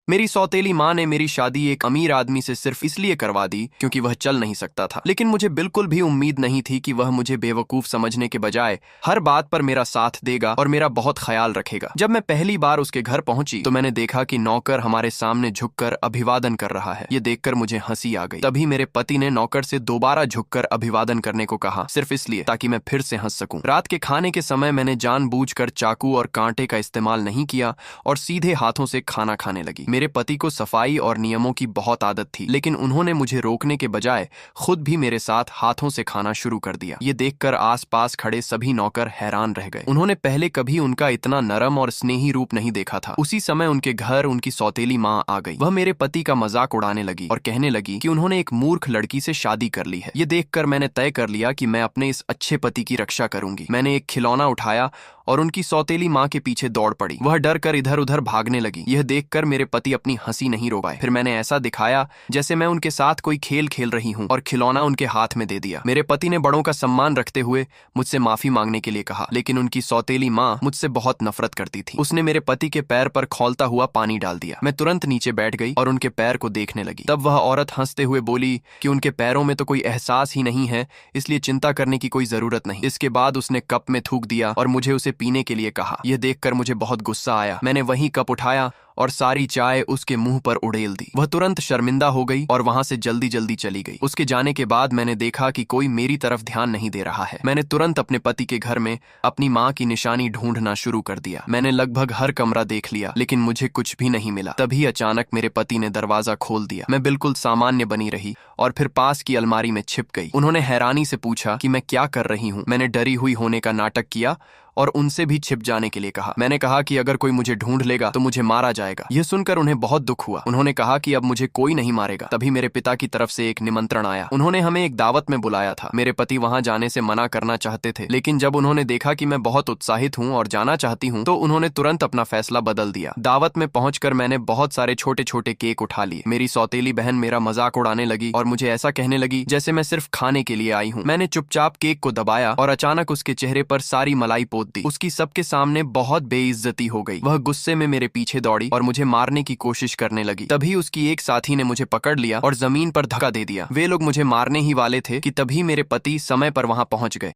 मेरी सौतेली माँ ने मेरी शादी एक अमीर आदमी से सिर्फ इसलिए करवा दी क्योंकि वह चल नहीं सकता था। लेकिन मुझे बिल्कुल भी उम्मीद नहीं थी कि वह मुझे बेवकूफ समझने के बजाय हर बात पर मेरा साथ देगा और मेरा बहुत ख्याल रखेगा। जब मैं पहली बार उसके घर पहुंची तो मैंने देखा कि नौकर हमारे सामने झुककर अभिवादन कर रहा है। ये देखकर मुझे हंसी आ गई। तभी मेरे पति ने नौकर से दोबारा झुककर अभिवादन करने को कहा, सिर्फ इसलिए ताकि मैं फिर से हंस सकूं। रात के खाने के समय मैंने जानबूझकर चाकू और कांटे का इस्तेमाल नहीं किया और सीधे हाथों से खाना खाने लगी। मेरे पति को सफाई और नियमों की बहुत आदत थी, लेकिन उन्होंने मुझे रोकने के बजाय खुद भी मेरे साथ हाथों से खाना शुरू कर दिया। ये देखकर आसपास खड़े सभी नौकर हैरान रह गए। उन्होंने पहले कभी उनका इतना नरम और स्नेही रूप नहीं देखा था। उसी समय उनके घर उनकी सौतेली माँ आ गई। वह मेरे पति का मजाक उड़ाने लगी और कहने लगी कि उन्होंने एक मूर्ख लड़की से शादी कर ली है। ये देखकर मैंने तय कर लिया कि मैं अपने इस अच्छे पति की रक्षा करूंगी। मैंने एक खिलौना उठाया और उनकी सौतेली माँ के पीछे दौड़ पड़ी। वह डर कर इधर उधर भागने लगी। यह देखकर मेरे पति अपनी हंसी नहीं रोक पाए। फिर मैंने ऐसा दिखाया जैसे मैं उनके साथ कोई खेल खेल रही हूँ और खिलौना उनके हाथ में दे दिया। मेरे पति ने बड़ों का सम्मान रखते हुए मुझसे माफी मांगने के लिए कहा, लेकिन उनकी सौतेली माँ मुझसे बहुत नफरत करती थी। उसने मेरे पति के पैर पर खौलता हुआ पानी डाल दिया। मैं तुरंत नीचे बैठ गई और उनके पैर को देखने लगी। तब वह औरत हंसते हुए बोली कि उनके पैरों में तो कोई एहसास ही नहीं है, इसलिए चिंता करने की कोई जरूरत नहीं। इसके बाद उसने कप में थूक दिया और मुझे उसे पीने के लिए कहा। यह देखकर मुझे बहुत गुस्सा आया। मैंने वही कप उठाया और सारी चाय उसके मुंह पर उड़ेल दी। वह तुरंत शर्मिंदा हो गई और वहां से जल्दी जल्दी चली गई। उसके जाने के बाद मैंने देखा कि कोई मेरी तरफ ध्यान नहीं दे रहा है। मैंने तुरंत अपने पति के घर में अपनी माँ की निशानी ढूंढना शुरू कर दिया। मैंने लगभग हर कमरा देख लिया, लेकिन मुझे कुछ भी नहीं मिला। तभी अचानक मेरे पति ने दरवाजा खोल दिया। मैं बिल्कुल सामान्य बनी रही और फिर पास की अलमारी में छिप गई। उन्होंने हैरानी से पूछा कि मैं क्या कर रही हूँ। मैंने डरी हुई होने का नाटक किया और उनसे भी छिप जाने के लिए कहा। मैंने कहा कि अगर कोई मुझे ढूंढ लेगा तो मुझे मारा जाएगा। यह सुनकर उन्हें बहुत दुख हुआ। उन्होंने कहा कि अब मुझे कोई नहीं मारेगा। तभी मेरे पिता की तरफ से एक निमंत्रण आया। उन्होंने हमें एक दावत में बुलाया था। मेरे पति वहां जाने से मना करना चाहते थे, लेकिन जब उन्होंने देखा कि मैं बहुत उत्साहित हूँ और जाना चाहती हूँ तो उन्होंने तुरंत अपना फैसला बदल दिया। दावत में पहुंचकर मैंने बहुत सारे छोटे छोटे केक उठा लिए। मेरी सौतेली बहन मेरा मजाक उड़ाने लगी और मुझे ऐसा कहने लगी जैसे मैं सिर्फ खाने के लिए आई हूँ। मैंने चुपचाप केक को दबाया और अचानक उसके चेहरे पर सारी मलाई पोत दी। उसकी सबके सामने बहुत बेइज्जती हो गई। वह गुस्से में मेरे पीछे दौड़ी और मुझे मारने की कोशिश करने लगी। तभी उसकी एक साथी ने मुझे पकड़ लिया और जमीन पर धक्का दे दिया। वे लोग मुझे मारने ही वाले थे कि तभी मेरे पति समय पर वहां पहुंच गए।